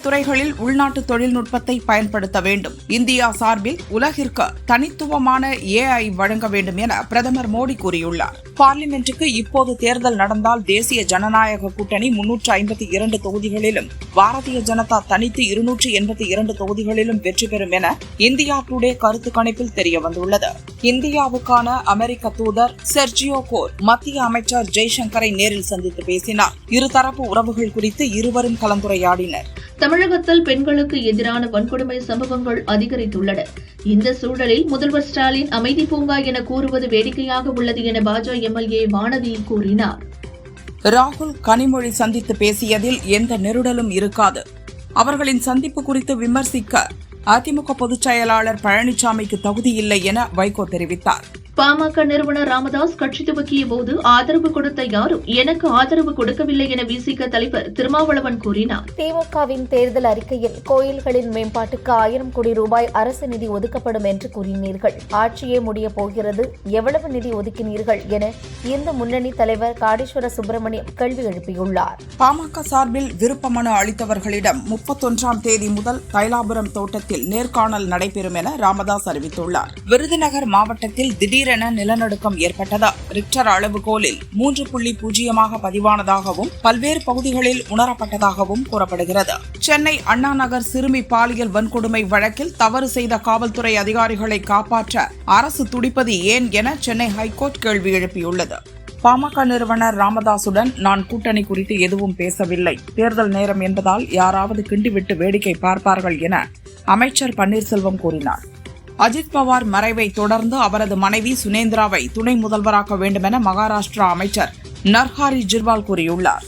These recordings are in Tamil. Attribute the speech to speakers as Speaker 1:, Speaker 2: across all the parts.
Speaker 1: துறைகளில் உள்நாட்டு தொழில்நுட்பத்தை பயன்படுத்த வேண்டும். இந்தியா சார்பில் உலகிற்கு தனித்துவமான AI வழங்க வேண்டும் என பிரதமர் மோடி கூறியுள்ளார். பார்லிமென்ட்டுக்கு இப்போது தேர்தல் நடந்தால் தேசிய ஜனநாயக கூட்டணி 352 தொகுதிகளிலும், பாரதிய ஜனதா தனித்து 282 தொகுதிகளிலும் வெற்றி பெறும் என இந்தியா டுடே கருத்து கணிப்பில் தெரியவந்துள்ளது. இந்தியாவுக்கான அமெரிக்க தூதர் செர்ஜியோ கோர் மத்திய அமைச்சர் ஜெய்சங்கரை நேரில் சந்தித்து பேசினார். இருதரப்பு உறவுகள் குறித்து இருவரும் கலந்துரையாடினர்.
Speaker 2: தமிழகத்தில் பெண்களுக்கு எதிரான வன்கொடுமை சம்பவங்கள் அதிகரித்துள்ளன. இந்த சூழலில் முதல்வர் ஸ்டாலின் அமைதி பூங்கா என கூறுவது வேடிக்கையாக உள்ளது என பாஜக MLA வானதி கூறினார்.
Speaker 1: ராகுல் கனிமொழி சந்தித்து பேசியதில் எந்த நெருடலும் இருக்காது. அவர்களின் சந்திப்பு குறித்து விமர்சிக்க அதிமுக பொதுச் செயலாளர் பழனிசாமிக்கு தகுதியில்லை என வைகோ தெரிவித்தார்.
Speaker 2: பாமக நிறுவனர் ராமதாஸ் கட்சி துவக்கிய போது ஆதரவு கொடுத்த யாரும் எனக்கு ஆதரவு கொடுக்கவில்லை என விசிக தலைவர் திருமாவளவன் கூறினார்.
Speaker 3: திமுகவின் தேர்தல் அறிக்கையில் கோயில்களின் மேம்பாட்டுக்கு 1000 கோடி ரூபாய் அரசு நிதி ஒதுக்கப்படும் என்று கூறினீர்கள். ஆட்சியே முடிய போகிறது, எவ்வளவு நிதி ஒதுக்கினீர்கள் என இந்து முன்னணி தலைவர் காடீஸ்வர சுப்பிரமணியம் கேள்வி எழுப்பியுள்ளார்.
Speaker 1: பாமக சார்பில் விருப்ப மனு அளித்தவர்களிடம் 31ஆம் தேதி முதல் தைலாபுரம் தோட்டத்தில் நேர்காணல் நடைபெறும் என ராமதாஸ் அறிவித்துள்ளார். விருதுநகர் மாவட்டத்தில் திடீரென நிலநடுக்கம் ஏற்பட்டதா? ரிக்டர் அளவுகோலில் 3.0 பதிவானதாகவும் பல்வேறு பகுதிகளில் உணரப்பட்டதாகவும் கூறப்படுகிறது. சென்னை அண்ணா நகர் சிறுமி பாலியல் வன்கொடுமை வழக்கில் தவறு செய்த காவல்துறை அதிகாரிகளை காப்பாற்ற அரசு துடிப்பது ஏன் என சென்னை ஹைகோர்ட் கேள்வி எழுப்பியுள்ளது. பாமக நிறுவனர் ராமதாசுடன் நான் கூட்டணி குறித்து எதுவும் பேசவில்லை. தேர்தல் நேரம் என்பதால் யாராவது கிண்டிவிட்டு வேடிக்கை பார்ப்பார்கள் என அமைச்சர் பன்னீர்செல்வம் கூறினார். அஜித் பவார் மறைவை தொடர்ந்து அவரது மனைவி சுனேந்திராவை துணை முதல்வராக்க வேண்டுமென மகாராஷ்டிரா அமைச்சர் நர்ஹாரி ஜிர்வால் கூறியுள்ளார்.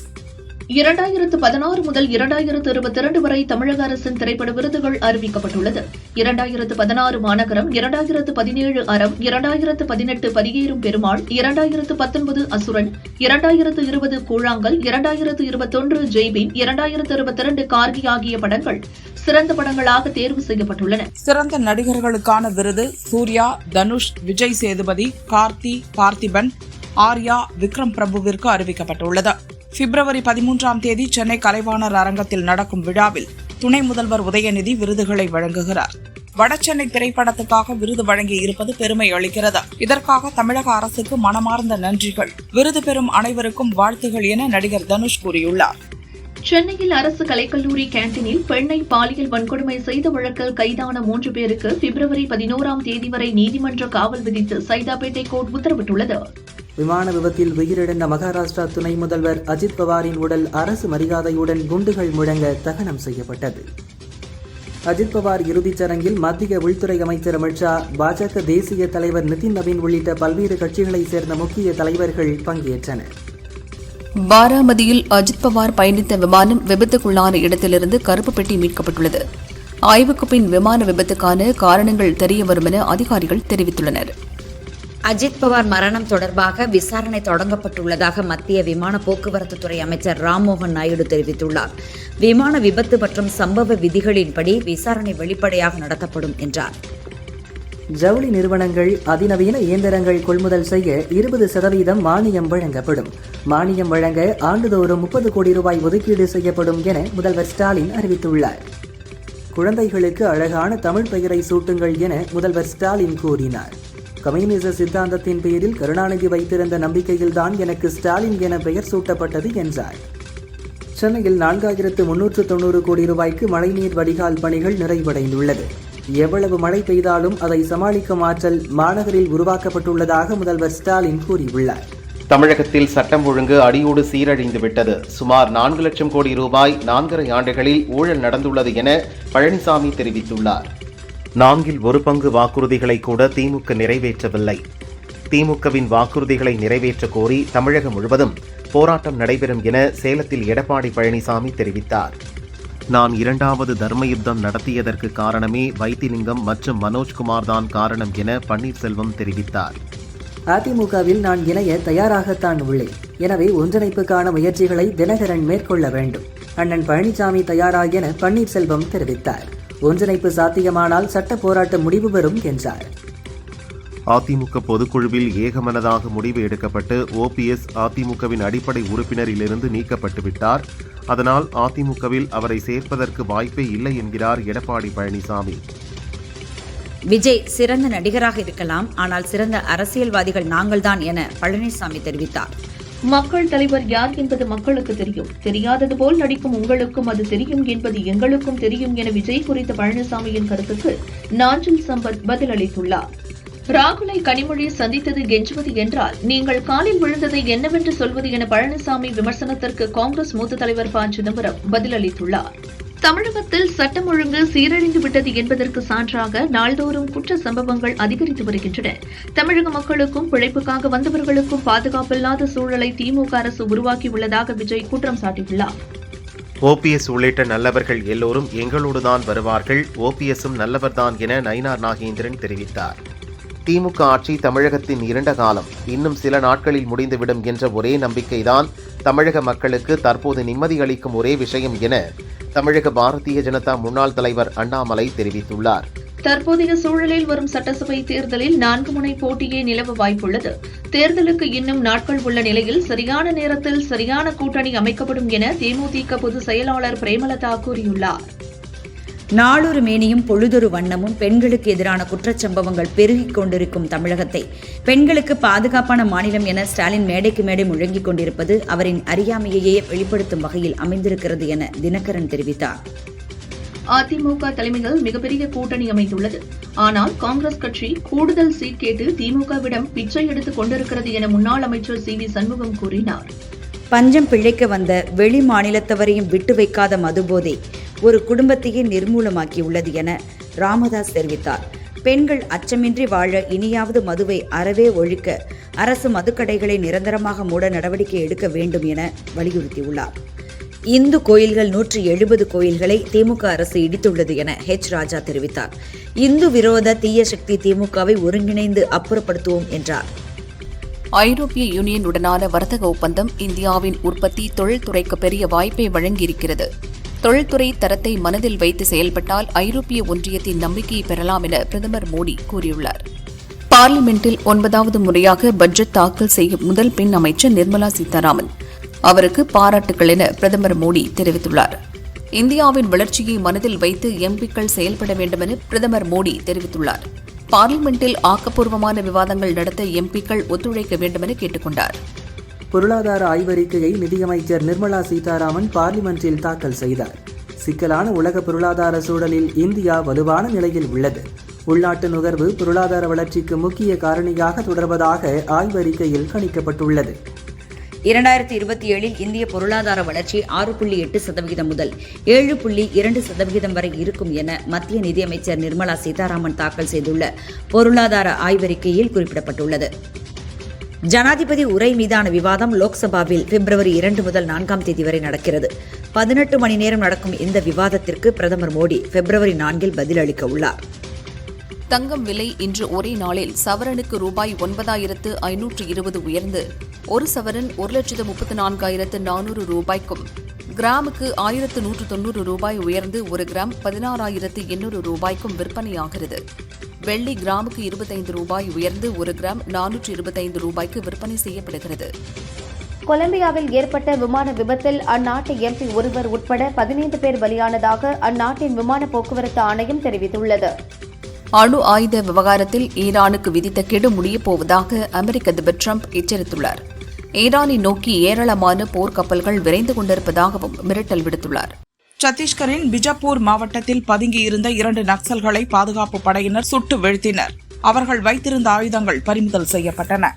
Speaker 2: 2016 முதல் 2022 வரை தமிழக அரசின் திரைப்பட விருதுகள் அறிவிக்கப்பட்டுள்ளது. 2016 மாநகரம், 2017 அறம், 2018 பதியேறும் பெருமாள், 2019 அசுரன், 2020 கூழாங்கல், 2021 ஜெய்பீம், 2022 கார்கி ஆகிய படங்கள் சிறந்த படங்களாக தேர்வு செய்யப்பட்டுள்ளன.
Speaker 1: சிறந்த நடிகர்களுக்கான விருது சூர்யா, தனுஷ், விஜய் சேதுபதி, கார்த்தி, பார்த்திபன், ஆர்யா, விக்ரம் பிரபுவிற்கு அறிவிக்கப்பட்டுள்ளது. பிப்ரவரி 13ஆம் தேதி சென்னை கலைவாணர் அரங்கத்தில் நடக்கும் விழாவில் துணை முதல்வர் உதயநிதி விருதுகளை வழங்குகிறார். வடசென்னை திரைப்படத்துக்காக விருது வழங்கி இருப்பது பெருமை அளிக்கிறது. இதற்காக தமிழக அரசுக்கு மனமார்ந்த நன்றிகள். விருது பெறும் அனைவருக்கும் வாழ்த்துகள் என நடிகர் தனுஷ் கூறியுள்ளார்.
Speaker 2: சென்னையில் அரசு கலைக்கல்லூரி கேண்டீனில் பெண்ணை பாலியல் வன்கொடுமை செய்த வழக்கில் கைதான 3 பேருக்கு பிப்ரவரி 11ஆம் தேதி வரை நீதிமன்ற காவல் விதித்து சைதாப்பேட்டை கோர்ட் உத்தரவிட்டுள்ளது.
Speaker 4: விமான விபத்தில் உயிரிழந்த மகாராஷ்டிரா துணை முதல்வர் அஜித் பவாரின் உடல் அரசு மரியாதையுடன் குண்டுகள் முழங்க தகனம் செய்யப்பட்டது. அஜித் பவார் இறுதிச் சடங்கில் மத்திய உள்துறை அமைச்சர் அமித்ஷா, பாஜக தேசிய தலைவர் நிதின் நவீன் உள்ளிட்ட பல்வேறு கட்சிகளைச் சேர்ந்த முக்கிய தலைவர்கள் பங்கேற்றனர்.
Speaker 5: பாராமதியில் அஜித் பவார் பயணித்த விமானம் விபத்துக்குள்ளான இடத்திலிருந்து கருப்பு பெட்டி மீட்கப்பட்டுள்ளது. ஆய்வுக்கு பின் விமான விபத்துக்கான காரணங்கள் தெரியவரும் என அதிகாரிகள் தெரிவித்துள்ளனர்.
Speaker 6: அஜித் பவார் மரணம் தொடர்பாக விசாரணை தொடங்கப்பட்டுள்ளதாக மத்திய விமான போக்குவரத்துத்துறை அமைச்சர் ராம்மோகன் நாயுடு தெரிவித்துள்ளார். விமான விபத்து மற்றும் சம்பவ விதிகளின்படி விசாரணை வெளிப்படையாக நடத்தப்படும் என்றார்.
Speaker 4: ஜவுளி நிறுவனங்கள் அதிநவீன இயந்திரங்கள் கொள்முதல் செய்ய 20% மானியம் வழங்கப்படும். மானியம் வழங்க ஆண்டுதோறும் 30 கோடி ரூபாய் ஒதுக்கீடு செய்யப்படும் என முதல்வர் ஸ்டாலின் அறிவித்துள்ளார். குழந்தைகளுக்கு அழகான தமிழ் பெயரை சூட்டுங்கள் என முதல்வர் ஸ்டாலின் கூறினார். கம்யூனிச சித்தாந்தத்தின் பெயரில் கருணாநிதி வைத்திருந்த நம்பிக்கையில்தான் எனக்கு ஸ்டாலின் என பெயர் சூட்டப்பட்டது என்றார். சென்னையில் 4390 கோடி ரூபாய்க்கு மழைநீர் வடிகால் பணிகள் நிறைவடைந்துள்ளது. எவ்வளவு மழை பெய்தாலும் அதை சமாளிக்கும் ஆற்றல் மாநகரில் உருவாக்கப்பட்டுள்ளதாக முதல்வர் ஸ்டாலின் கூறியுள்ளார்.
Speaker 7: தமிழகத்தில் சட்டம் ஒழுங்கு அடியோடு சீரழிந்துவிட்டது. சுமார் 4 லட்சம் கோடி ரூபாய் 4.5 ஆண்டுகளில் ஊழல் நடந்துள்ளது என பழனிசாமி தெரிவித்துள்ளார். 4 பங்கு வாக்குறுதிகளை கூட திமுக நிறைவேற்றவில்லை. திமுகவின் வாக்குறுதிகளை நிறைவேற்ற கோரி தமிழகம் முழுவதும் போராட்டம் நடைபெறும் என சேலத்தில் எடப்பாடி பழனிசாமி தெரிவித்தார். நான் 2வது தர்ம யுத்தம் நடத்தியதற்கு காரணமே வைத்திலிங்கம் மற்றும் மனோஜ்குமார் தான் காரணம் என பன்னீர்செல்வம் தெரிவித்தார்.
Speaker 4: அதிமுகவில் நான் இணைய தயாராகத்தான் உள்ளேன். எனவே ஒன்றிணைப்புக்கான முயற்சிகளை தினகரன் மேற்கொள்ள வேண்டும். அண்ணன் பழனிசாமி தயாரா என பன்னீர்செல்வம் தெரிவித்தார். ஒன்றிணைப்பு சாத்தியமானால் சட்ட போராட்டம் முடிவு பெறும் என்றார்.
Speaker 7: அதிமுக பொதுக்குழுவில் ஏகமனதாக முடிவு எடுக்கப்பட்டு ஓபிஎஸ் அதிமுகவின் அடிப்படை உறுப்பினரிலிருந்து நீக்கப்பட்டு விட்டார். அதனால் அதிமுகவில் அவரை சேர்ப்பதற்கு வாய்ப்பே இல்லை என்கிறார் எடப்பாடி பழனிசாமி.
Speaker 6: விஜய் சிறந்த நடிகராக இருக்கலாம், ஆனால் சிறந்த அரசியல்வாதிகள் நாங்கள்தான் என பழனிசாமி தெரிவித்தார்.
Speaker 2: மக்கள் தலைவர் யார் என்பது மக்களுக்கு தெரியும், தெரியாதது போல் நடிக்கும் உங்களுக்கும் அது தெரியும் என்பது எங்களுக்கும் தெரியும் என விஜய் குறித்த பழனிசாமியின் கருத்துக்கு நாஞ்சில் சம்பத் பதிலளித்துள்ளார். ராகுலை கனிமொழி சந்தித்தது கெஞ்சுவது என்றால் நீங்கள் காலில் விழுந்ததை என்னவென்று சொல்வது என பழனிசாமி விமர்சனத்திற்கு காங்கிரஸ் மூத்த தலைவர் ப. சிதம்பரம் பதிலளித்துள்ளார். தமிழகத்தில் சட்டம் ஒழுங்கு சீரழிந்து விட்டது என்பதற்கு சான்றாக நாள்தோறும் குற்ற சம்பவங்கள் அதிகரித்து வருகின்றன. தமிழக மக்களுக்கும் பிழைப்புக்காக வந்தவர்களுக்கும் பாதுகாப்பில்லாத சூழலை திமுக அரசு உருவாக்கியுள்ளதாக விஜய் குற்றம் சாட்டியுள்ளார்.
Speaker 7: ஓபிஎஸ் உள்ளிட்ட நல்லவர்கள் எல்லோரும் எங்களோடுதான் வருவார்கள், ஓபிஎஸும் நல்லவர்தான் என நயினார் நாகேந்திரன் தெரிவித்தார். திமுக ஆட்சி தமிழகத்தின் இருண்ட காலம் இன்னும் சில நாட்களில் முடிந்துவிடும் என்ற ஒரே நம்பிக்கைதான் தமிழக மக்களுக்கு தற்போது நிம்மதி அளிக்கும் ஒரே விஷயம் என தமிழக பாரதிய ஜனதா முன்னாள் தலைவர் அண்ணாமலை தெரிவித்துள்ளார்.
Speaker 2: தற்போதைய சூழலில் வரும் சட்டசபை தேர்தலில் 4 முனை போட்டியே நிலவ வாய்ப்புள்ளது. தேர்தலுக்கு இன்னும் நாட்கள் உள்ள நிலையில் சரியான நேரத்தில் சரியான கூட்டணி அமைக்கப்படும் என தேமுதிக பொதுச் செயலாளர் பிரேமலதா கூறியுள்ளார்.
Speaker 6: நாளொரு மேனியும் பொழுதொரு வண்ணமும் பெண்களுக்கு எதிரான குற்றச்சம்பவங்கள் பெருகிக் கொண்டிருக்கும் தமிழகத்தை பெண்களுக்கு பாதுகாப்பான மாநிலம் என ஸ்டாலின் மேடைக்கு மேடை முழங்கிக் கொண்டிருப்பது அவரின் அறியாமையையே வெளிப்படுத்தும் வகையில் அமைந்திருக்கிறது என தினகரன் தெரிவித்தார்.
Speaker 2: அதிமுக தலைமையில் மிகப்பெரிய கூட்டணி அமைந்துள்ளது. ஆனால் காங்கிரஸ் கட்சி கூடுதல் சீட் கேட்டு திமுகவிடம் பிச்சை எடுத்துக் கொண்டிருக்கிறது என முன்னாள் அமைச்சர் சி. வி. சண்முகம் கூறினார்.
Speaker 6: பஞ்சம் பிழைக்க வந்த வெளி மாநிலத்தவரையும் விட்டு வைக்காத மதுபோதை ஒரு குடும்பத்தையே நிர்மூலமாக்கியுள்ளது என ராமதாஸ் தெரிவித்தார். பெண்கள் அச்சமின்றி வாழ இனியாவது மதுவை அறவே ஒழிக்க அரசு மதுக்கடைகளை நிரந்தரமாக மூட நடவடிக்கை எடுக்க வேண்டும் என வலியுறுத்தியுள்ளார். இந்து கோயில்கள் 170 கோயில்களை திமுக அரசு இடித்துள்ளது என ராஜா தெரிவித்தார். இந்து விரோத தீய சக்தி திமுகவை ஒருங்கிணைந்து அப்புறப்படுத்துவோம் என்றார்.
Speaker 5: ஐரோப்பிய யூனியனுடனான வர்த்தக ஒப்பந்தம் இந்தியாவின் உற்பத்தி தொழில்துறைக்கு பெரிய வாய்ப்பை வழங்கியிருக்கிறது. தொழில்துறை தரத்தை மனதில் வைத்து செயல்பட்டால் ஐரோப்பிய ஒன்றியத்தின் நம்பிக்கையை பெறலாம் என பிரதமர் மோடி கூறியுள்ளார். பார்லிமெண்டில் 9வது முறையாக பட்ஜெட் தாக்கல் செய்யும் முதல் பெண் அமைச்சர் நிர்மலா சீதாராமன். அவருக்கு பாராட்டுகள் என பிரதமர் மோடி தெரிவித்துள்ளார். இந்தியாவின் வளர்ச்சியை மனதில் வைத்து எம்பிக்கள் செயல்பட வேண்டும் என பிரதமர் மோடி தெரிவித்துள்ளார். பார்லிமெண்டில் ஆக்கப்பூர்வமான விவாதங்கள் நடத்த எம்பிக்கள் ஒத்துழைக்க வேண்டும் என கேட்டுக் கொண்டார்.
Speaker 4: பொருளாதார ஆய்வறிக்கையை நிதியமைச்சர் நிர்மலா சீதாராமன் பார்லிமென்ட்டில் தாக்கல் செய்தார். சிக்கலான உலக பொருளாதார சூழலில் இந்தியா வலுவான நிலையில் உள்ளது. உள்நாட்டு நுகர்வு பொருளாதார வளர்ச்சிக்கு முக்கிய காரணியாக தொடர்வதாக ஆய்வறிக்கையில் கணிக்கப்பட்டுள்ளது.
Speaker 6: 2027இல் இந்திய பொருளாதார வளர்ச்சி 6.8% முதல் 7.2% வரை இருக்கும் என மத்திய நிதியமைச்சர் நிர்மலா சீதாராமன் தாக்கல் செய்துள்ள பொருளாதார ஆய்வறிக்கையில் குறிப்பிடப்பட்டுள்ளது. ஜனாதிபதி உரை மீதான விவாதம் லோக்சபாவில் பிப்ரவரி 2 முதல் 4ஆம் தேதி வரை நடக்கிறது. 18 மணி நேரம் நடக்கும் இந்த விவாதத்திற்கு பிரதமர் மோடி பிப்ரவரி 4இல் பதிலளிக்க உள்ளார்.
Speaker 5: தங்கம் விலை இன்று ஒரே நாளில் சவரனுக்கு ரூபாய் 9,520 உயர்ந்து ஒரு சவரன் 1,34,400 ரூபாய்க்கும், கிராமுக்கு 1,190 ரூபாய் உயர்ந்து ஒரு கிராம் 16,800 ரூபாய்க்கும் விற்பனையாகிறது. வெள்ளி கிராமுக்கு 25 ரூபாய் உயர்ந்து ஒரு கிராம் 425 ரூபாய்க்கு விற்பனை செய்யப்படுகிறது.
Speaker 3: கொலம்பியாவில் ஏற்பட்ட விமான விபத்தில் அந்நாட்டு எம்பி ஒருவர் உட்பட 15 பேர் பலியானதாக அந்நாட்டின் விமான போக்குவரத்து ஆணையம் தெரிவித்துள்ளது.
Speaker 5: அணு ஆயுத விவகாரத்தில் ஈரானுக்கு விதித்த கெடு முடியப் போவதாக அமெரிக்க அதிபர் டிரம்ப் எச்சரித்துள்ளார். ஈரானை நோக்கி ஏராளமான போர்க்கப்பல்கள் விரைந்து கொண்டிருப்பதாகவும் மிரட்டல் விடுத்துள்ளார்.
Speaker 1: சத்தீஸ்கரின் பிஜப்பூர் மாவட்டத்தில் பதுங்கியிருந்த 2 நக்சல்களை பாதுகாப்பு படையினர் சுட்டு வீழ்த்தினர். அவர்கள் வைத்திருந்த ஆயுதங்கள் பறிமுதல் செய்யப்பட்டன.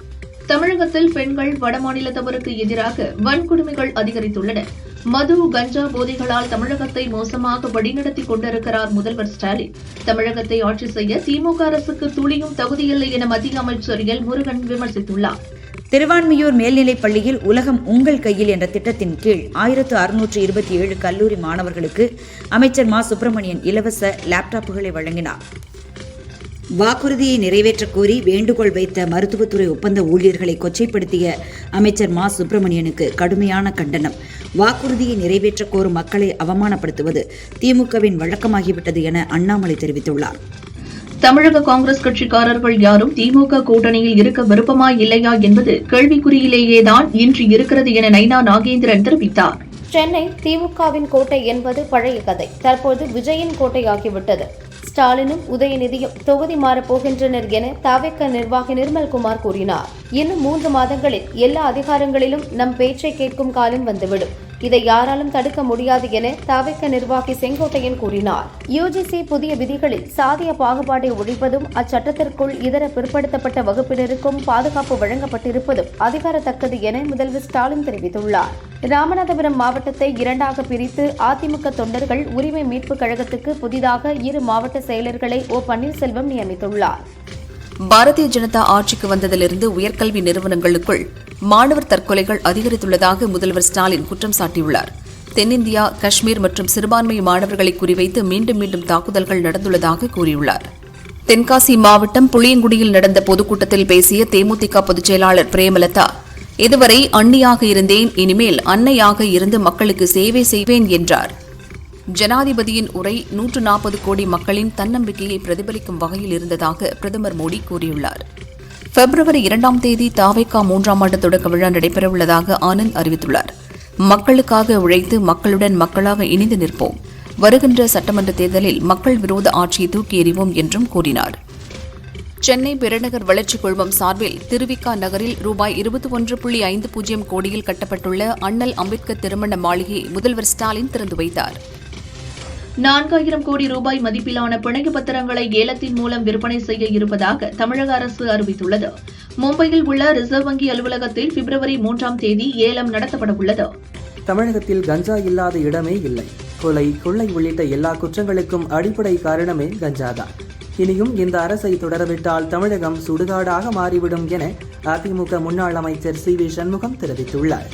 Speaker 2: தமிழகத்தில் பெண்கள் வடமாநிலத்தவருக்கு எதிராக வன்கொடுமைகள் அதிகரித்துள்ளன. மது, கஞ்சா போதைகளால் தமிழகத்தை மோசமாக வழிநடத்திக் கொண்டிருக்கிறார் முதல்வர் ஸ்டாலின். தமிழகத்தை ஆட்சி செய்ய திமுக அரசுக்கு துளியும் தகுதியில்லை என மத்திய அமைச்சர் எல். முருகன் விமர்சித்துள்ளார்.
Speaker 6: திருவான்மியூர் மேல்நிலைப் பள்ளியில் உலகம் உங்கள் கையில் என்ற திட்டத்தின் கீழ் 1627 கல்லூரி மாணவர்களுக்கு அமைச்சர் மா. சுப்பிரமணியன் இலவச லேப்டாப்புகளை வழங்கினார். வாக்குறுதியை நிறைவேற்றக் கோரி வேண்டுகோள் வைத்த மருத்துவத்துறை ஒப்பந்த ஊழியர்களை கொச்சைப்படுத்திய அமைச்சர் மா. சுப்பிரமணியனுக்கு கடுமையான கண்டனம். வாக்குறுதியை நிறைவேற்றக் கோரும் மக்களை அவமானப்படுத்துவது திமுகவின் வழக்கமாகிவிட்டது என அண்ணாமலை தெரிவித்துள்ளார்.
Speaker 2: தமிழக காங்கிரஸ் கட்சிக்காரர்கள் யாரும் திமுக கூட்டணியில் இருக்க விருப்பமா இல்லையா என்பது கேள்விக்குறியிலேயேதான் இன்று இருக்கிறது என நைனா நாகேந்திரன் தெரிவித்தார்.
Speaker 3: சென்னை திமுகவின் கோட்டை என்பது பழைய கதை. தற்போது விஜயின் கோட்டையாகிவிட்டது. ஸ்டாலினும் உதயநிதியும் தொகுதி மாறப்போகின்றனர் என தவிக நிர்வாகி நிர்மல்குமார் கூறினார். இன்னும் 3 மாதங்களில் எல்லா அதிகாரங்களிலும் நம் பேச்சை கேட்கும் காலம் வந்துவிடும். இதை யாராலும் தடுக்க முடியாது என தவிக நிர்வாகி செங்கோட்டையன் கூறினார். யுஜிசி புதிய விதிகளில் சாதிய பாகுபாட்டை ஒழிப்பதும் அச்சட்டத்திற்குள் இதர பிற்படுத்தப்பட்ட வகுப்பினருக்கும் பாதுகாப்பு வழங்கப்பட்டிருப்பதும் அதிகாரத்தக்கது என முதல்வர் ஸ்டாலின் தெரிவித்துள்ளார். ராமநாதபுரம் மாவட்டத்தை 2ஆக பிரித்து அதிமுக தொண்டர்கள் உரிமை மீட்புக் கழகத்துக்கு புதிதாக 2 மாவட்ட செயலர்களை ஓ பன்னீர்செல்வம் நியமித்துள்ளார்.
Speaker 5: பாரதிய ஜனதா ஆட்சிக்கு வந்ததிலிருந்து உயர்கல்வி நிறுவனங்களுக்குள் மாணவர் தற்கொலைகள் அதிகரித்துள்ளதாக முதல்வர் ஸ்டாலின் குற்றம் சாட்டியுள்ளார். தென்னிந்தியா, காஷ்மீர் மற்றும் சிறுபான்மை மாணவர்களை குறிவைத்து மீண்டும் மீண்டும் தாக்குதல்கள் நடந்துள்ளதாக கூறியுள்ளார். தென்காசி மாவட்டம் புளியங்குடியில் நடந்த பொதுக்கூட்டத்தில் பேசிய தேமுதிக பொதுச் செயலாளர் பிரேமலதா, இதுவரை அண்ணியாக இருந்தேன், இனிமேல் அன்னையாக இருந்து மக்களுக்கு சேவை செய்வேன் என்றார். ஜனாதிபதியின் உரை 140 கோடி மக்களின் தன்னம்பிக்கையை பிரதிபலிக்கும் வகையில் இருந்ததாக பிரதமர் மோடி கூறியுள்ளார். பிப்ரவரி 2ஆம் தேதி தாவேகா 3ஆம் ஆண்டு தொடக்க விழா நடைபெறவுள்ளதாக ஆனந்த் அறிவித்துள்ளார். மக்களுக்காக உழைத்து மக்களுடன் மக்களாக இணைந்து நிற்போம். வருகின்ற சட்டமன்ற தேர்தலில் மக்கள் விரோத ஆட்சியை தூக்கி எறிவோம் என்றும் கூறினார். சென்னை பெருநகர் வளர்ச்சிக் குழுமம் சார்பில் திருவிக நகரில் ரூபாய் 21.50 கோடியில் கட்டப்பட்டுள்ள அண்ணல் அம்பேத்கர் திருமண மாளிகையை முதல்வர் ஸ்டாலின் திறந்து வைத்தார்.
Speaker 2: 4000 கோடி ரூபாய் மதிப்பிலான பிணைய பத்திரங்களை ஏலத்தின் மூலம் விற்பனை செய்ய இருப்பதாக தமிழக அரசு அறிவித்துள்ளது. மும்பையில் உள்ள ரிசர்வ் வங்கி அலுவலகத்தில் பிப்ரவரி 3ஆம் தேதி ஏலம் நடத்தப்படவுள்ளது.
Speaker 4: தமிழகத்தில் கஞ்சா இல்லாத இடமே இல்லை. கொலை, கொள்ளை உள்ளிட்ட எல்லா குற்றங்களுக்கும் அடிப்படை காரணமே கஞ்சாதான். இனியும் இந்த அரசை தொடரவிட்டால் தமிழகம் சுடுகாடாக மாறிவிடும் என அதிமுக முன்னாள் அமைச்சர் சி.வி. சண்முகம் தெரிவித்துள்ளார்.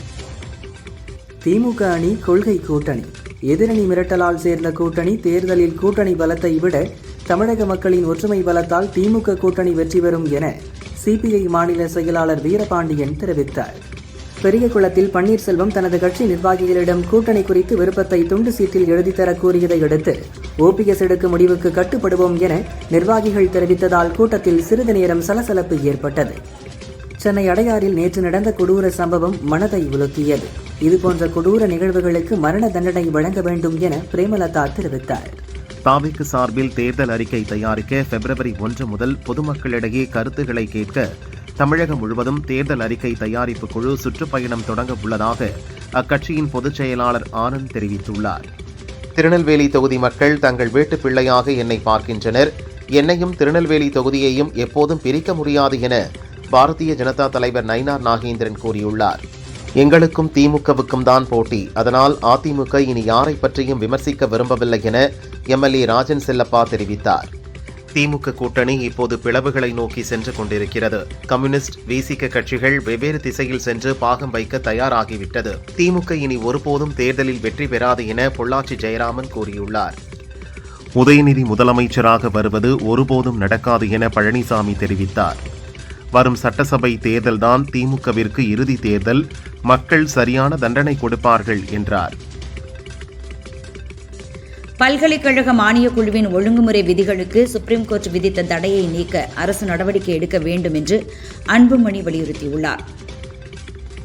Speaker 4: திமுக அணி கொள்கை கூட்டணி, எதிரணி மிரட்டலால் சேர்ந்த கூட்டணி. தேர்தலில் கூட்டணி பலத்தை விட தமிழக மக்களின் ஒற்றுமை பலத்தால் திமுக கூட்டணி வெற்றி பெறும் என சிபிஐ மாநில செயலாளர் வீரபாண்டியன் தெரிவித்தார். பெரியகுளத்தில் பன்னீர்செல்வம் தனது கட்சி நிர்வாகிகளிடம் கூட்டணி குறித்து விருப்பத்தை துண்டு சீட்டில் எழுதித்தர கூறியதை அடுத்து ஓபிஎஸ் எடுக்கும் முடிவுக்கு கட்டுப்படுவோம் என நிர்வாகிகள் தெரிவித்ததால் கூட்டத்தில் சிறிது நேரம் சலசலப்பு ஏற்பட்டது. சென்னை அடையாறில் நேற்று நடந்த கொடூர சம்பவம் மனதை உலுக்கியது. இதுபோன்ற கொடூர நிகழ்வுகளுக்கு மரண தண்டனை வழங்க வேண்டும் என பிரேமலதா தெரிவித்தார்.
Speaker 7: தாவேக்கு சார்பில் தேர்தல் அறிக்கை தயாரிக்க பிப்ரவரி 1 முதல் பொதுமக்களிடையே கருத்துக்களை கேட்க தமிழகம் முழுவதும் தேர்தல் அறிக்கை தயாரிப்பு குழு சுற்றுப்பயணம் தொடங்க உள்ளதாக அக்கட்சியின் பொதுச் செயலாளர் ஆனந்த் தெரிவித்துள்ளார். திருநெல்வேலி தொகுதி மக்கள் தங்கள் வீட்டு பிள்ளையாக என்னை பார்க்கின்றனர். என்னையும் திருநெல்வேலி தொகுதியையும் எப்போதும் பிரிக்க முடியாது என பாரதிய ஜனதா தலைவர் நைனா நாகேந்திரன் கூறியுள்ளார். எங்களுக்கும் திமுகவுக்கும் தான் போட்டி, அதனால் அதிமுக இனி யாரை பற்றியும் விமர்சிக்க விரும்பவில்லை என எம்எல்ஏ ராஜன் செல்லப்பா தெரிவித்தார். திமுக கூட்டணி இப்போது பிளவுகளை நோக்கி சென்று கொண்டிருக்கிறது. கம்யூனிஸ்ட், விசிக கட்சிகள் வெவ்வேறு திசையில் சென்று பாகம் வைக்க தயாராகிவிட்டது. திமுக இனி ஒருபோதும் தேர்தலில் வெற்றி பெறாது என பொள்ளாச்சி ஜெயராமன் கூறியுள்ளார். உதயநிதி முதலமைச்சராக வருவது ஒருபோதும் நடக்காது என பழனிசாமி தெரிவித்தார். வரும் சட்டசபை தேர்தல்தான் திமுகவிற்கு இறுதி தேர்தல், மக்கள் சரியான தண்டனை கொடுப்பார்கள் என்றார்.
Speaker 6: பல்கலைக்கழக மானியக் குழுவின் ஒழுங்குமுறை விதிகளுக்கு சுப்ரீம் கோர்ட் விதித்த தடையை நீக்க அரசு நடவடிக்கை எடுக்க வேண்டும் என்று அன்புமணி வலியுறுத்தியுள்ளார்.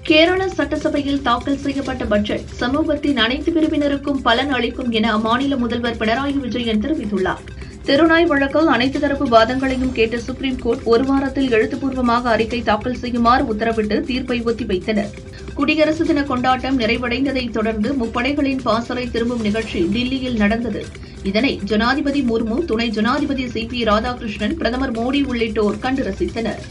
Speaker 2: கேரள சட்டசபையில் தாக்கல் செய்யப்பட்ட பட்ஜெட் சமூகத்தின் அனைத்து பிரிவினருக்கும் பலன் அளிக்கும் என அம்மாநில முதல்வர் பினராயி விஜயன் தெரிவித்துள்ளார். தெருநாய் வழக்கில் அனைத்து தரப்பு வாதங்களையும் கேட்ட சுப்ரீம் கோர்ட் 1 வாரத்தில் எழுத்துப்பூர்வமாக அறிக்கை தாக்கல் செய்யுமாறு உத்தரவிட்டு தீர்ப்பை ஒத்திவைத்தனர். குடியரசு தின கொண்டாட்டம் நிறைவடைந்ததைத் தொடர்ந்து முப்படைகளின் பாசறை திரும்பும் நிகழ்ச்சி டில்லியில் நடந்தது. இதனை ஜனாதிபதி முர்மு, துணை ஜனாதிபதி சி.பி. ராதாகிருஷ்ணன், பிரதமர் மோடி உள்ளிட்டோர் கண்டு ரசித்தனர்.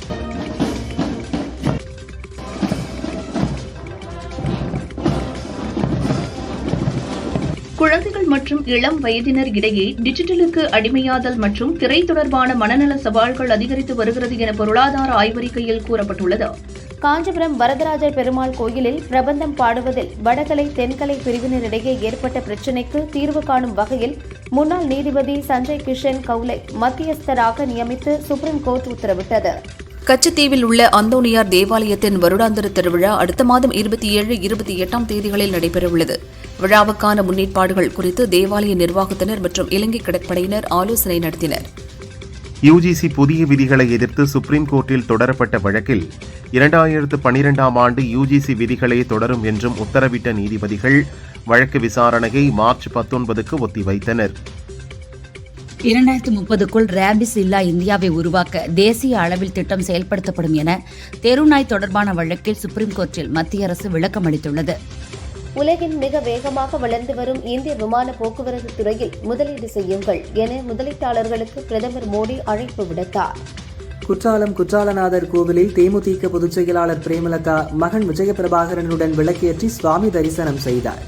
Speaker 2: குழந்தைகள் மற்றும் இளம் வயதினர் இடையே டிஜிட்டலுக்கு அடிமையாதல் மற்றும் திரை தொடர்பான மனநல சவால்கள் அதிகரித்து வருகிறது என பொருளாதார ஆய்வறிக்கையில் கூறப்பட்டுள்ளது.
Speaker 3: காஞ்சிபுரம் வரதராஜர் பெருமாள் கோயிலில் பிரபந்தம் பாடுவதில் வடகலை தென்கலை பிரிவினரிடையே ஏற்பட்ட பிரச்சினைக்கு தீர்வு காணும் வகையில் முன்னாள் நீதிபதி சஞ்சய் கிஷன் கவுலை மத்தியஸ்தராக நியமித்து சுப்ரீம் கோர்ட் உத்தரவிட்டது.
Speaker 5: கச்சத்தீவில் உள்ள அந்தோனியார் தேவாலயத்தின் வருடாந்திர திருவிழா அடுத்த மாதம் 27, 28ஆம் தேதிகளில் நடைபெறவுள்ளது. விழாவுக்கான முன்னேற்பாடுகள் குறித்து தேவாலய நிர்வாகத்தினர் மற்றும் இலங்கை கடற்படையினர் ஆலோசனை நடத்தினர்.
Speaker 7: யுஜிசி புதிய விதிகளை எதிர்த்து சுப்ரீம் கோர்ட்டில் தொடரப்பட்ட வழக்கில் 2012ஆம் ஆண்டு யுஜிசி விதிகளே தொடரும் என்றும் உத்தரவிட்ட நீதிபதிகள் வழக்கு விசாரணையை மார்ச் 19க்கு ஒத்திவைத்தனர்.
Speaker 6: 2030க்குள் ரேபிஸ் இல்லா இந்தியாவை உருவாக்க தேசிய அளவில் திட்டம் செயல்படுத்தப்படும் என தெருநாய் தொடர்பான வழக்கில் சுப்ரீம் கோர்ட்டில் மத்திய அரசு விளக்கம் அளித்துள்ளது.
Speaker 3: உலகின் மிக வேகமாக வளர்ந்து வரும் இந்திய விமான போக்குவரத்து துறையில் முதலீடு செய்யுங்கள் என முதலீட்டாளர்களுக்கு பிரதமர் மோடி அழைப்பு விடுத்தார்.
Speaker 4: குற்றாலம் குற்றாலநாதர் கோவிலில் தேமுதிக பொதுச் செயலாளர் பிரேமலதா மகன் விஜயபிரபாகரனுடன் விளக்கேற்றி சுவாமி தரிசனம் செய்தார்.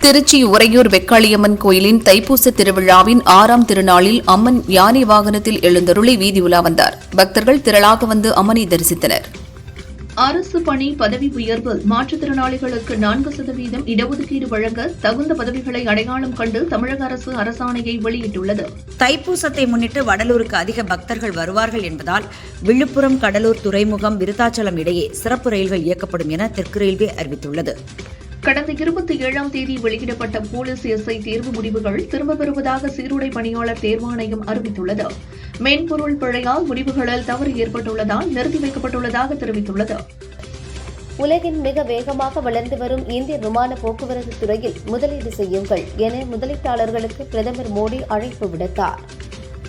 Speaker 5: திருச்சி உறையூர் வெக்காளியம்மன் கோயிலின் தைப்பூச திருவிழாவின் 6ஆம் திருநாளில் அம்மன் யானை வாகனத்தில் எழுந்தருளி வீதி உலா வந்தார். பக்தர்கள் திரளாக வந்து அம்மனை தரிசித்தனர்.
Speaker 2: அரசு பணி பதவி உயர்வில் மாற்றுத்திறனாளிகளுக்கு 4% இடஒதுக்கீடு வழங்க தகுந்த பதவிகளை அடையாளம் கண்டு தமிழக அரசு அரசாணையை வெளியிட்டுள்ளது.
Speaker 6: தைப்பூசத்தை முன்னிட்டு வடலூருக்கு அதிக பக்தர்கள் வருவார்கள் என்பதால் விழுப்புரம் கடலூர் துறைமுகம் விருத்தாச்சலம் இடையே சிறப்பு ரயில்கள் இயக்கப்படும் என தெற்கு ரயில்வே அறிவித்துள்ளது.
Speaker 2: கடந்த 27ஆம் தேதி வெளியிடப்பட்ட போலீஸ் எஸ்ஐ தேர்வு முடிவுகள் திரும்பப் பெறுவதாக சீருடை பணியாளர் தேர்வாணையம் அறிவித்துள்ளது. மென்பொருள் பிழையால் முடிவுகளில் தவறு ஏற்பட்டுள்ளதால் நிறுத்தி வைக்கப்பட்டுள்ளதாக தெரிவித்துள்ளது.
Speaker 3: உலகின் மிக வேகமாக வளர்ந்து வரும் இந்திய விமான போக்குவரத்து துறையில் முதலீடு செய்யுங்கள் என முதலீட்டாளர்களுக்கு பிரதமர் மோடி அழைப்பு விடுத்தார்.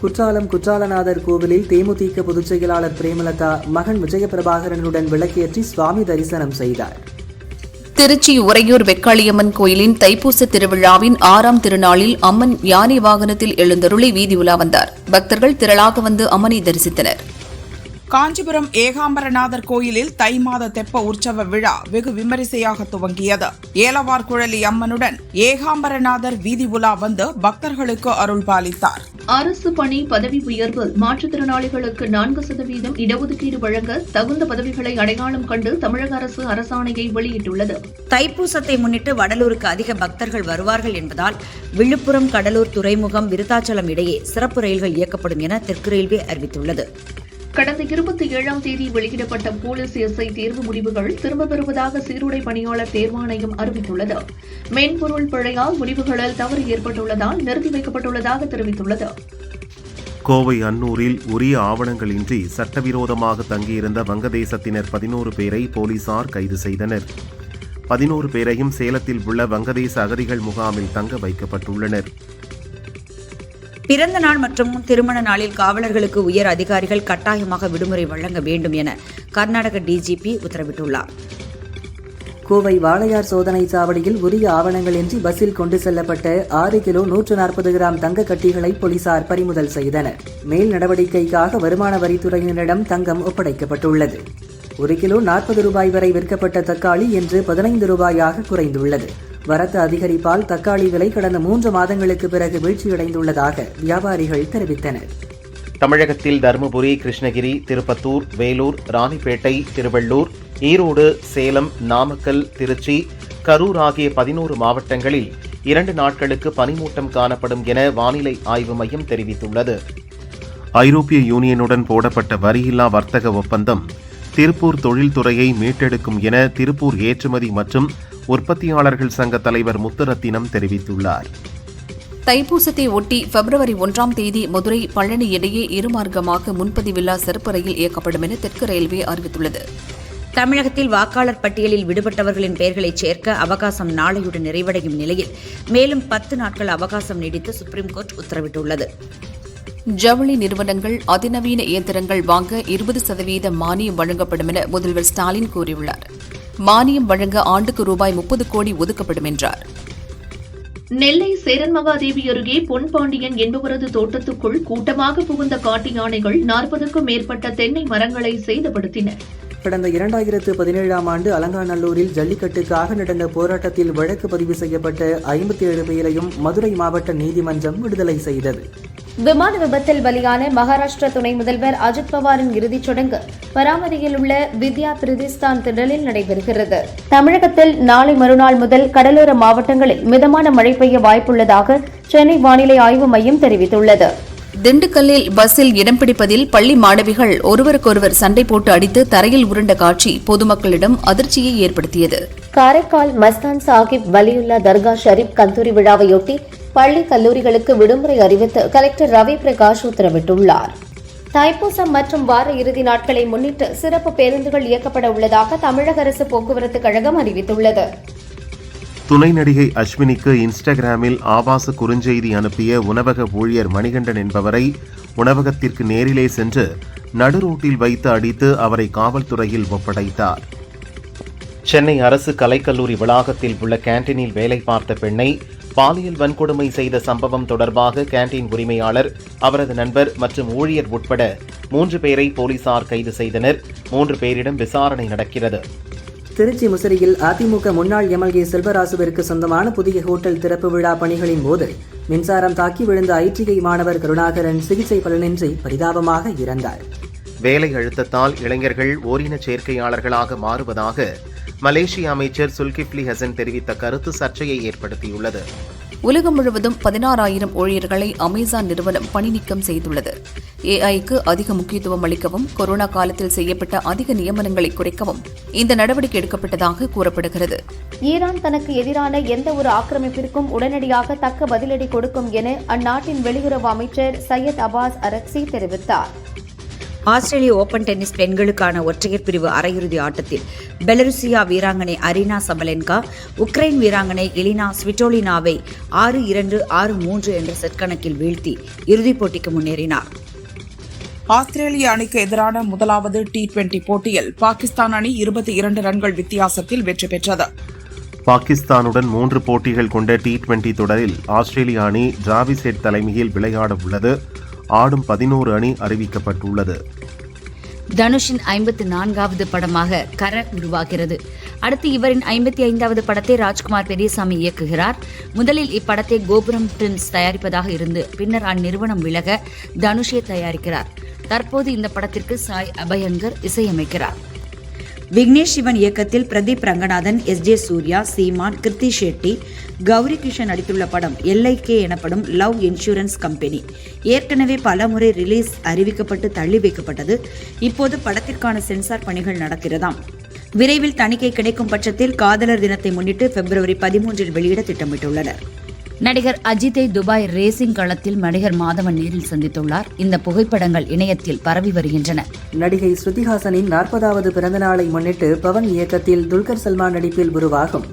Speaker 4: குற்றாலம் குற்றாலநாதர் கோவிலில் தேமுதிக பொதுச் செயலாளர் பிரேமலதா மகன் விஜயபிரபாகரனுடன் விளக்கேற்றி சுவாமி தரிசனம் செய்தார்.
Speaker 5: திருச்சி உறையூர் வெக்காளியம்மன் கோயிலின் தைப்பூச திருவிழாவின் 6ஆம் திருநாளில் அம்மன் யானை வாகனத்தில் எழுந்தருளி வீதி உலா வந்தார். பக்தர்கள் திரளாக வந்து அம்மனை தரிசித்தனர்.
Speaker 1: காஞ்சிபுரம் ஏகாம்பரநாதர் கோயிலில் தை மாத தெப்ப உற்சவ விழா வெகு விமரிசையாக துவங்கியது. ஏலவார் குழலி அம்மனுடன் ஏகாம்பரநாதர் வீதி உலா வந்து பக்தர்களுக்கு அருள் பாலித்தார்.
Speaker 2: அரசு பணி பதவி உயர்வில் மாற்றுத்திறனாளிகளுக்கு 4% இடஒதுக்கீடு வழங்க தகுந்த பதவிகளை அடையாளம் கண்டு தமிழக அரசு அரசாணையை வெளியிட்டுள்ளது.
Speaker 6: தைப்பூசத்தை முன்னிட்டு வடலூருக்கு அதிக பக்தர்கள் வருவார்கள் என்பதால் விழுப்புரம் கடலூர் துறைமுகம் விருத்தாச்சலம் இடையே சிறப்பு ரயில்கள் இயக்கப்படும் என தெற்கு ரயில்வே அறிவித்துள்ளது.
Speaker 2: கடந்த 27ஆம் தேதி வெளியிடப்பட்ட போலீஸ் எஸ்ஐ தேர்வு முடிவுகள் திரும்பப் பெறுவதாக சீருடை பணியாளர் தேர்வாணையம் அறிவித்துள்ளது. மென்பொருள் பிழையால் முடிவுகளில் தவறு ஏற்பட்டுள்ளதால் நிறுத்தி வைக்கப்பட்டுள்ளதாக தெரிவித்துள்ளது.
Speaker 7: கோவை அன்னூரில் உரிய ஆவணங்களின்றி சட்டவிரோதமாக தங்கியிருந்த வங்கதேசத்தினர் 11 பேரை போலீசார் கைது செய்தனர். 11 பேரையும் சேலத்தில் உள்ள வங்கதேச அகதிகள் முகாமில் தங்க வைக்கப்பட்டுள்ளனர்.
Speaker 6: பிறந்த நாள் மற்றும் திருமண நாளில் காவலர்களுக்கு உயர் அதிகாரிகள் கட்டாயமாக விடுமுறை வழங்க வேண்டும் என கர்நாடக டிஜிபி உத்தரவிட்டுள்ளார்.
Speaker 4: கோவை வாளையார் சோதனை சாவடியில் உரிய ஆவணங்களின்றி பஸ்ஸில் கொண்டு செல்லப்பட்ட 6 கிலோ 140 கிராம் தங்க கட்டிகளை போலீசார் பறிமுதல் செய்தனர். மேல் நடவடிக்கைக்காக வருமான வரித்துறையினரிடம் தங்கம் ஒப்படைக்கப்பட்டுள்ளது. 1 கிலோ 40 ரூபாய் வரை விற்கப்பட்ட தக்காளி இன்று 15 ரூபாயாக குறைந்துள்ளது. வரத்து அதிகரிப்பால் தக்காளி விலை கடந்த 3 மாதங்களுக்கு பிறகு வீழ்ச்சியடைந்துள்ளதாக வியாபாரிகள் தெரிவித்தனர்.
Speaker 7: தமிழகத்தில் தருமபுரி, கிருஷ்ணகிரி, திருப்பத்தூர், வேலூர், ராணிப்பேட்டை, திருவள்ளூர், ஈரோடு, சேலம், நாமக்கல், திருச்சி, கரூர் ஆகிய 11 மாவட்டங்களில் 2 நாட்களுக்கு பனிமூட்டம் காணப்படும் என வானிலை ஆய்வு மையம் தெரிவித்துள்ளது. ஐரோப்பிய யூனியனுடன் போடப்பட்ட வரியில்லா வர்த்தக ஒப்பந்தம் திருப்பூர் தொழில்துறையை மீட்டெடுக்கும் என திருப்பூர் ஏற்றுமதி மற்றும் உற்பத்தியாளர்கள் சங்க தலைவர் முத்துரத்தினம் தெரிவித்துள்ளார்.
Speaker 5: தைப்பூசத்தை ஒட்டி பிப்ரவரி 1ஆம் தேதி மதுரை பழனி இடையே இருமார்க்கமாக முன்பதிவில்லா சிறப்பு ரயில் இயக்கப்படும் என தெற்கு ரயில்வே அறிவித்துள்ளது.
Speaker 6: தமிழகத்தில் வாக்காளர் பட்டியலில் விடுபட்டவர்களின் பெயர்களை சேர்க்க அவகாசம் நாளையுடன் நிறைவடையும் நிலையில் மேலும் 10 நாட்கள் அவகாசம் நீடித்து சுப்ரீம் கோர்ட் உத்தரவிட்டுள்ளது.
Speaker 5: ஜவுளி நிறுவனங்கள் அதிநவீன இயந்திரங்கள் வாங்க 20% மானியம் வழங்கப்படும் என முதல்வர் ஸ்டாலின் கூறியுள்ளார். மானியம் வழங்க ஆண்டுக்கு ரூபாய் 30 கோடி ஒதுக்கப்படும் என்றார்.
Speaker 2: நெல்லை சேரன் மகாதேவி அருகே பொன்பாண்டியன் என்பவரது தோட்டத்துக்குள் கூட்டமாக புகுந்த காட்டு யானைகள் 40க்கும் மேற்பட்ட தென்னை மரங்களை சேதப்படுத்தின.
Speaker 4: கடந்த 2017ஆம் ஆண்டு அலங்காநல்லூரில் ஜல்லிக்கட்டுக்காக நடந்த போராட்டத்தில் வழக்கு பதிவு செய்யப்பட்ட 57 பேரையும் மதுரை மாவட்ட நீதிமன்றம் விடுதலை செய்தது.
Speaker 3: விமான விபத்தில் பலியான மகாராஷ்டிரா துணை முதல்வர் அஜித் பவாரின் இறுதிச் சடங்கு பராமரியில் உள்ள வித்யா பிரிதிஸ்தான் திடலில் நடைபெறுகிறது. தமிழகத்தில் நாளை மறுநாள் முதல் கடலோர மாவட்டங்களில் மிதமான மழை பெய்ய வாய்ப்புள்ளதாக சென்னை வானிலை ஆய்வு மையம் தெரிவித்துள்ளது.
Speaker 5: திண்டுக்கல்லில் பஸ்ஸில் இடம் பிடிப்பதில் பள்ளி மாணவிகள் ஒருவருக்கொருவர் சண்டை போட்டு அடித்து தரையில் உருண்ட காட்சி பொதுமக்களிடம் அதிர்ச்சியை ஏற்படுத்தியது.
Speaker 3: காரைக்கால் மஸ்தான் சாஹிப் வலியுல்லா தர்கா ஷரீப் கந்தூரி விழாவையொட்டி பள்ளி கல்லூரிகளுக்கு விடுமுறை அறிவித்து கலெக்டர் ரவி பிரகாஷ் உத்தரவிட்டுள்ளார். தைப்பூசம் மற்றும் வார இறுதி நாட்களை முன்னிட்டு சிறப்பு பேருந்துகள் இயக்கப்பட உள்ளதாக தமிழக அரசு போக்குவரத்து கழகம் அறிவித்துள்ளது.
Speaker 7: துணை நடிகை அஸ்வினிக்கு இன்ஸ்டாகிராமில் ஆபாச குறுஞ்செய்தி அனுப்பிய உணவக ஊழியர் மணிகண்டன் என்பவரை உணவகத்திற்கு நேரிலே சென்று நடுரோட்டில் வைத்து அடித்து அவரை காவல்துறையில் ஒப்படைத்தார். சென்னை அரசு கலைக்கல்லூரி வளாகத்தில் உள்ள கேண்டீனில் வேலை பார்த்த பெண்ணை பாலியல் வன்கொடுமை செய்த சம்பவம் தொடர்பாக கேண்டீன் உரிமையாளர், அவரது நண்பர் மற்றும் ஊழியர் உட்பட 3 பேரை போலீசார் கைது செய்தனர். 3 பேரிடம் விசாரணை நடக்கிறது.
Speaker 4: திருச்சி முசிறியில் அதிமுக முன்னாள் எம்எல்ஏ செல்வராசுவிற்கு சொந்தமான புதிய ஹோட்டல் திறப்பு விழா பணிகளின் போது மின்சாரம் தாக்கி விழுந்த ஐடிஐ மாணவர் கருணாகரன் சிகிச்சை பலனின்றி பரிதாபமாக இறந்தார்.
Speaker 7: வேலை அழுத்தத்தால் இளைஞர்கள் ஓரின சேர்க்கையாளர்களாக மாறுவதாக மலேசிய அமைச்சர் சுல்கிப்லி ஹசன் தெரிவித்த கருத்து சர்ச்சையை ஏற்படுத்தியுள்ளது.
Speaker 5: உலகம் முழுவதும் 16,000 ஊழியர்களை அமேசான் நிறுவனம் பணி நீக்கம் செய்துள்ளது. ஏஐக்கு அதிக முக்கியத்துவம் அளிக்கவும் கொரோனா காலத்தில் செய்யப்பட்ட அதிக நியமனங்களை குறைக்கவும் இந்த நடவடிக்கை எடுக்கப்பட்டதாக கூறப்படுகிறது.
Speaker 3: ஈரான் தனக்கு எதிரான எந்த ஒரு ஆக்கிரமிப்பிற்கும் உடனடியாக தக்க பதிலடி கொடுக்கும் என அந்நாட்டின் வெளியுறவு அமைச்சர் சையத் அப்பாஸ் அரக்சி தெரிவித்தார்.
Speaker 6: ஆஸ்திரேலிய ஓபன் டென்னிஸ் பெண்களுக்கான ஒற்றையர் பிரிவு அரையிறுதி ஆட்டத்தில் பெலருசியா வீராங்கனை அரினா சபலென்கா உக்ரைன் வீராங்கனை எலினா ஸ்விட்டோலினாவை 6-2, 6-3 என்ற செட் கணக்கில் வீழ்த்தி இறுதிப் போட்டிக்கு முன்னேறினார்.
Speaker 1: ஆஸ்திரேலிய அணிக்கு எதிரான முதலாவது T20 போட்டியில் பாகிஸ்தான் அணி 22 ரன்கள் வித்தியாசத்தில் வெற்றி பெற்றது.
Speaker 7: பாகிஸ்தானுடன் 3 போட்டிகள் கொண்ட T20 தொடரில் ஆஸ்திரேலிய அணி டிராவிஸ் ஹெட் தலைமையில் விளையாட உள்ளது. ஆடும் 11 அணி அறிவிக்கப்பட்டுள்ளது.
Speaker 6: தனுஷின் 54வது படமாக கர உருவாகிறது. அடுத்து இவரின் 55வது படத்தை ராஜ்குமார் பெரியசாமி இயக்குகிறார். முதலில் இப்படத்தை கோபுரம் பிலிம்ஸ் தயாரிப்பதாக இருந்து பின்னர் அந்நிறுவனம் விலக தனுஷே தயாரிக்கிறார். தற்போது இந்த படத்திற்கு சாய் அபயங்கர் இசையமைக்கிறார். விக்னேஷ் சிவன் இயக்கத்தில் பிரதீப் ரங்கநாதன், எஸ்.ஜே. சூர்யா, சீமான், கிருத்தி ஷெட்டி, கௌரி கிருஷ்ணன் நடித்துள்ள படம் LIK எனப்படும் லவ் இன்சூரன்ஸ் கம்பெனி. ஏற்கனவே பலமுறை ரிலீஸ் அறிவிக்கப்பட்டு தள்ளி வைக்கப்பட்டது. இப்போது படத்திற்கான சென்சார் பணிகள் நடக்கிறதாம். விரைவில் தணிக்கை கிடைக்கும் பட்சத்தில் காதலர் தினத்தை முன்னிட்டு February 13 வெளியிட திட்டமிட்டுள்ளனர். நடிகர் அஜித்தை துபாய் ரேசிங் களத்தில் நடிகர் மாதவன் நேரில் சந்தித்துள்ளார். இந்த புகைப்படங்கள் இணையத்தில் பரவி வருகின்றன.
Speaker 4: நடிகை ஸ்ருதிஹாசனின் 40வது பிறந்த நாளை முன்னிட்டு பவன் இயக்கத்தில் துல்கர் சல்மான் நடிப்பில் உருவாகும்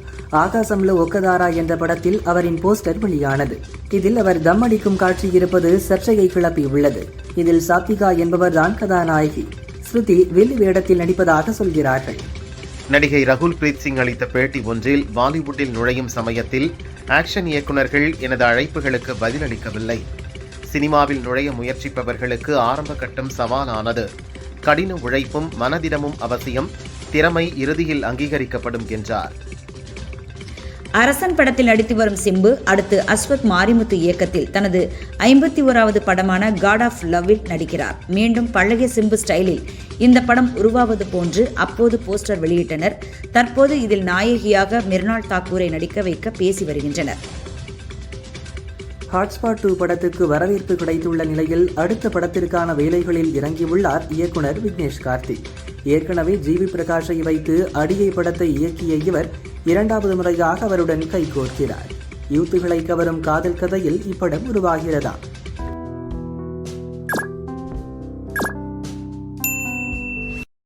Speaker 4: ஆகாசம்ல ஒக்கதாரா என்ற படத்தில் அவரின் போஸ்டர் வெளியானது. இதில் அவர் தம் அடிக்கும் காட்சி இருப்பது சர்ச்சையை கிளப்பியுள்ளது. இதில் சாத்விகா என்பவர்தான் கதாநாயகி. ஸ்ருதி வில்லி வேடத்தில் நடிப்பதாக சொல்கிறார்கள்.
Speaker 7: நடிகை ரகுல் பிரீத் சிங் அளித்த பேட்டி ஒன்றில் பாலிவுட்டில் நுழையும் சமயத்தில் ஆக்ஷன் இயக்குநர்கள் எனது அழைப்புகளுக்கு பதிலளிக்கவில்லை. சினிமாவில் நுழைய முயற்சிப்பவர்களுக்கு ஆரம்ப கட்டம் சவாலானது. கடின உழைப்பும் மனதிடமும் அவசியம். திறமை இறுதியில் அங்கீகரிக்கப்படும் என்றார்.
Speaker 6: அரசன் படத்தில் நடித்து வரும் சிம்பு அடுத்து அஸ்வத் மாரிமுத்து இயக்கத்தில் தனது 51வது படமான காட் ஆஃப் லவ்வில் நடிக்கிறார். மீண்டும் பழைய சிம்பு ஸ்டைலில் இந்த படம் உருவாவது போன்று அப்போது போஸ்டர் வெளியிட்டனர். தற்போது இதில் நாயகியாக மிர்னால் தாக்கூரை நடிக்க வைக்க பேசி வருகின்றனர்.
Speaker 4: ஹாட்ஸ்பாட் 2 படத்துக்கு வரவேற்பு கிடைத்துள்ள நிலையில் அடுத்த படத்திற்கான வேலைகளில் இறங்கியுள்ளார் இயக்குனர் விக்னேஷ் கார்த்திக். ஏற்கனவே ஜிவி பிரகாஷை வைத்து அடியை படத்தை இயக்கிய இவர் 2வது முறையாக அவருடன் கைகோர்க்கிறார். யூத்துகளை கவரும் காதல் கதையில் இப்படம் உருவாகிறதா.